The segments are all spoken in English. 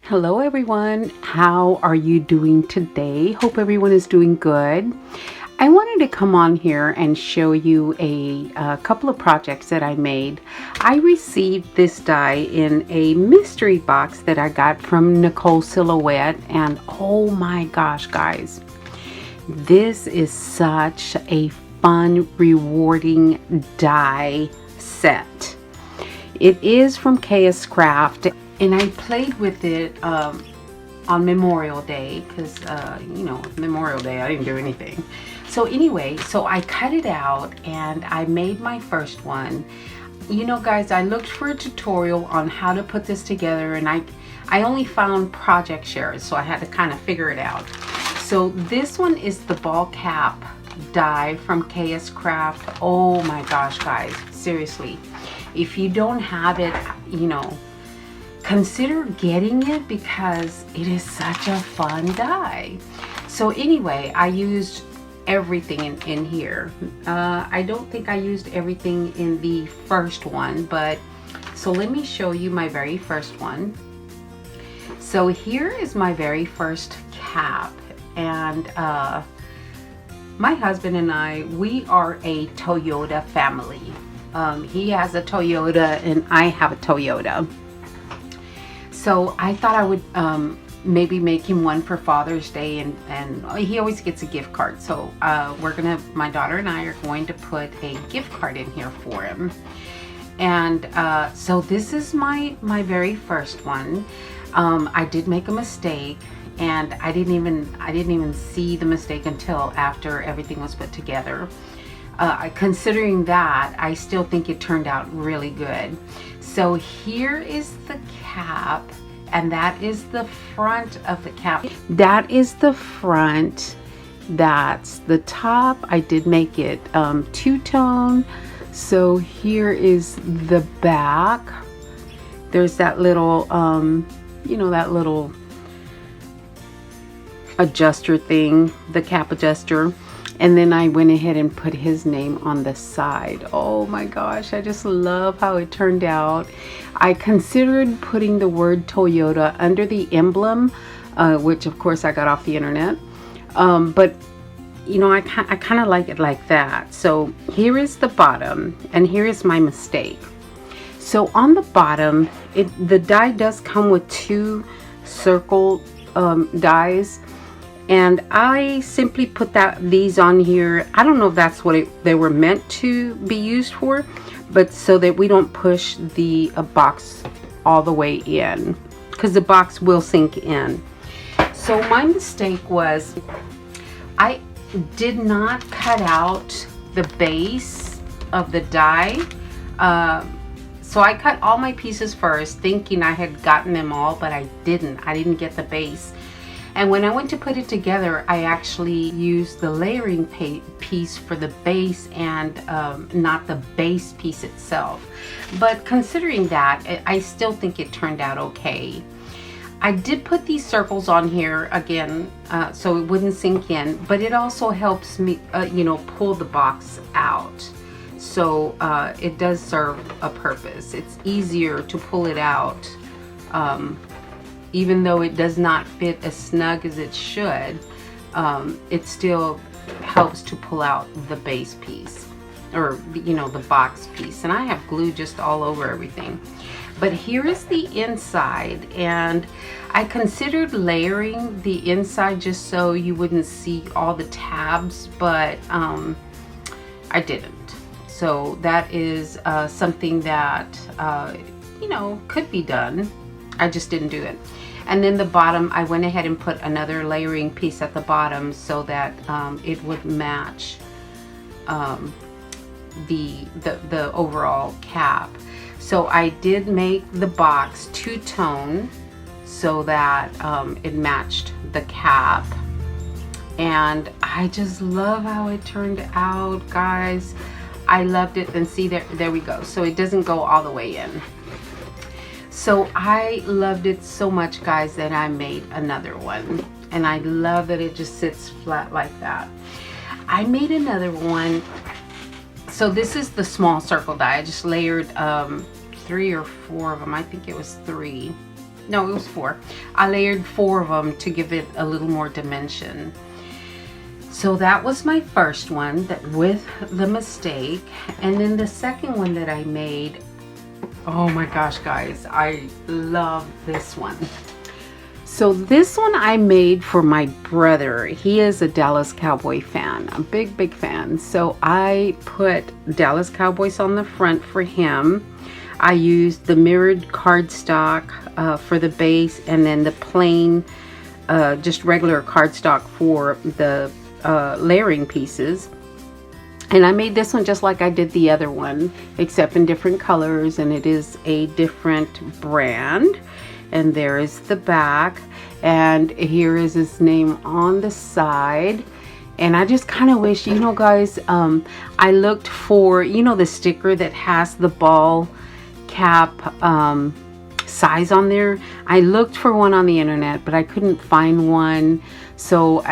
Hello everyone, how are you doing today? Hope everyone is doing good. I wanted to come on here and show you a couple of projects that I made. I received this die in a mystery box that I got from Nicole Silhouette, and oh my gosh guys, this is such a fun, rewarding die set. It is from KSCRAFT, and I played with it on Memorial Day because, you know, Memorial Day, I didn't do anything. So anyway, so I cut it out and I made my first one. You know, guys, I looked for a tutorial on how to put this together, and I only found project shares, so I had to kind of figure it out. So this one is the ball cap die from KSCRAFT. Oh my gosh, guys, seriously. If you don't have it, you know, consider getting it because it is such a fun die. So anyway, I used everything in here. I don't think I used everything in the first one, but so let me show you my very first one. So here is my very first cap, and my husband and I, we are a Toyota family. He has a Toyota and I have a Toyota. So I thought I would maybe make him one for Father's Day, and he always gets a gift card. So my daughter and I are going to put a gift card in here for him. And so this is my very first one. I did make a mistake, and I didn't even see the mistake until after everything was put together. Considering that, I still think it turned out really good. So here is the cap, and that is the front of the cap. That is the front. That's the top. I did make it two-tone. So here is the back. There's that little, you know, that little adjuster thing, the cap adjuster. And then I went ahead and put his name on the side. Oh my gosh, I just love how it turned out. I considered putting the word Toyota under the emblem, which of course I got off the internet. But you know, I kind of like it like that. So here is the bottom, and here is my mistake. So on the bottom, the die does come with two circle dies. And I simply put these on here. I don't know if that's what they were meant to be used for, but so that we don't push the box all the way in, because the box will sink in. So my mistake was I did not cut out the base of the die. So I cut all my pieces first, thinking I had gotten them all, but I didn't. I didn't get the base. And when I went to put it together, I actually used the layering piece for the base and not the base piece itself. But considering that, I still think it turned out okay. I did put these circles on here again so it wouldn't sink in, but it also helps me, you know, pull the box out. So it does serve a purpose. It's easier to pull it out. Even though it does not fit as snug as it should, it still helps to pull out the base piece, or you know, the box piece. And I have glue just all over everything. But here is the inside, and I considered layering the inside just so you wouldn't see all the tabs, but I didn't. So that is something that you know, could be done. I just didn't do it. And then the bottom, I went ahead and put another layering piece at the bottom so that it would match the overall cap. So I did make the box two-tone so that it matched the cap. And I just love how it turned out, guys. I loved it. And see, there we go. So it doesn't go all the way in. So I loved it so much, guys, that I made another one. And I love that it just sits flat like that. I made another one. So this is the small circle die. I just layered 3 or 4 of them. I think it was 3. no, it was 4. I layered 4 of them to give it a little more dimension. So that was my first one, that with the mistake. And then the second one that I made, oh my gosh guys, I love this one. So this one I made for my brother. He is a Dallas Cowboy fan, a big fan. So I put Dallas Cowboys on the front for him. I used the mirrored cardstock for the base, and then the plain, just regular cardstock for the layering pieces. And I made this one just like I did the other one, except in different colors, and it is a different brand. And there is the back, and here is his name on the side. And I just kind of wish, you know guys, I looked for, you know, the sticker that has the ball cap size on there. I looked for one on the internet, but I couldn't find one. So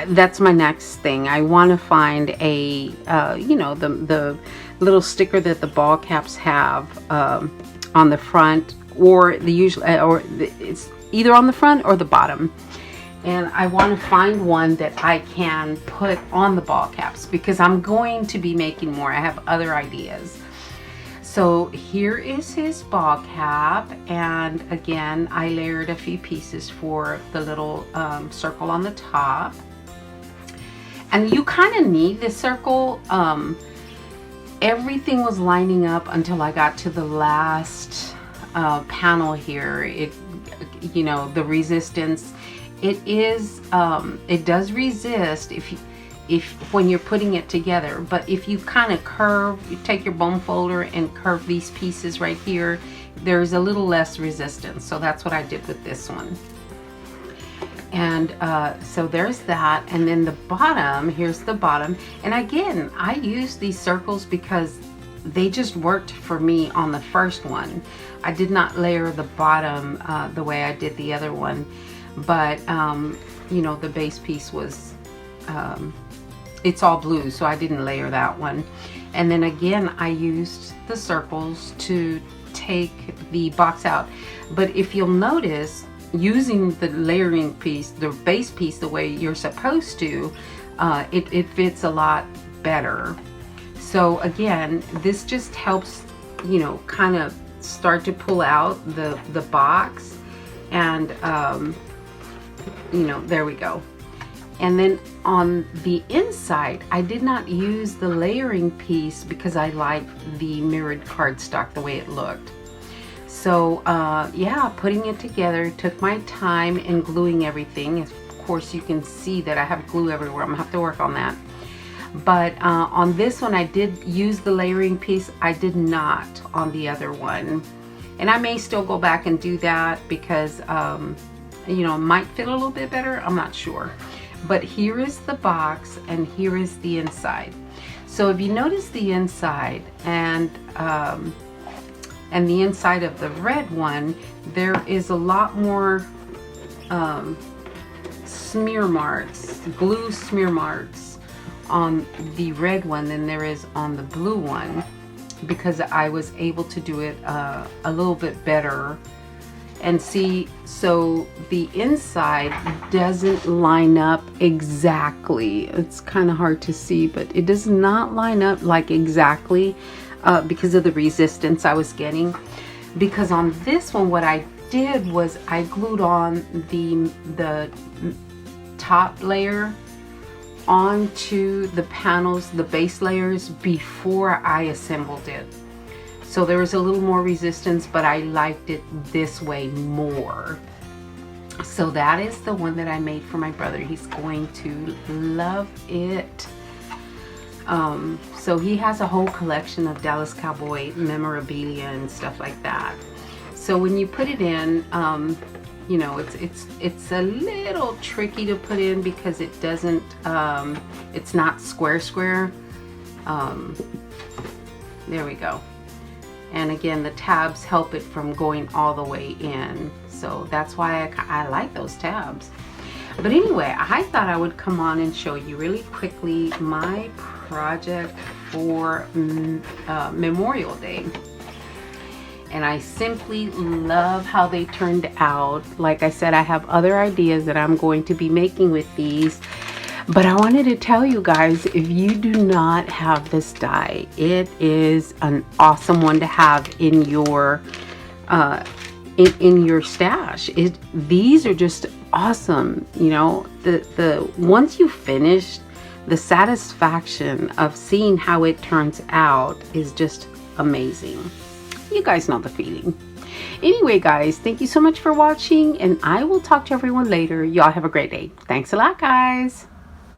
that's my next thing. I want to find a you know, the little sticker that the ball caps have on the front, or the usual, it's either on the front or the bottom. And I want to find one that I can put on the ball caps, because I'm going to be making more. I have other ideas. So here is his ball cap, and again I layered a few pieces for the little circle on the top. And you kind of need this circle. Everything was lining up until I got to the last panel here. It, you know, the resistance, it is it does resist if when you're putting it together, but if you kind of curve, you take your bone folder and curve these pieces right here, there's a little less resistance. So that's what I did with this one. And so there's that. And then the bottom, here's the bottom, and again I used these circles because they just worked for me on the first one. I did not layer the bottom the way I did the other one, but you know, the base piece was it's all blue, so I didn't layer that one. And then again I used the circles to take the box out. But if you'll notice, using the layering piece, the base piece, the way you're supposed to, it fits a lot better. So again, this just helps, you know, kind of start to pull out the box, and you know, there we go. And then on the inside, I did not use the layering piece because I like the mirrored cardstock the way it looked. So yeah, putting it together took my time, and gluing everything. Of course you can see that I have glue everywhere. I'm gonna have to work on that. But on this one I did use the layering piece. I did not on the other one, and I may still go back and do that because you know, it might fit a little bit better, I'm not sure. But here is the box, and here is the inside. So if you notice the inside, and the inside of the red one, there is a lot more smear marks, glue smear marks on the red one than there is on the blue one, because I was able to do it a little bit better. And see, so the inside doesn't line up exactly. It's kind of hard to see, but it does not line up like exactly because of the resistance I was getting. Because on this one, what I did was I glued on the top layer onto the panels, the base layers, before I assembled it. So there was a little more resistance, but I liked it this way more. So that is the one that I made for my brother. He's going to love it. So he has a whole collection of Dallas Cowboy memorabilia and stuff like that. So when you put it in, you know, it's a little tricky to put in because it doesn't, it's not square. There we go. And again, the tabs help it from going all the way in. So that's why I like those tabs. But anyway, I thought I would come on and show you really quickly my project for Memorial Day. and I simply love how they turned out. Like I said, I have other ideas that I'm going to be making with these, but I wanted to tell you guys, if you do not have this die, it is an awesome one to have in your in your stash. These are just awesome. You know, the once you finish, the satisfaction of seeing how it turns out is just amazing. You guys know the feeling. Anyway, guys, thank you so much for watching, and I will talk to everyone later. Y'all have a great day. Thanks a lot, guys.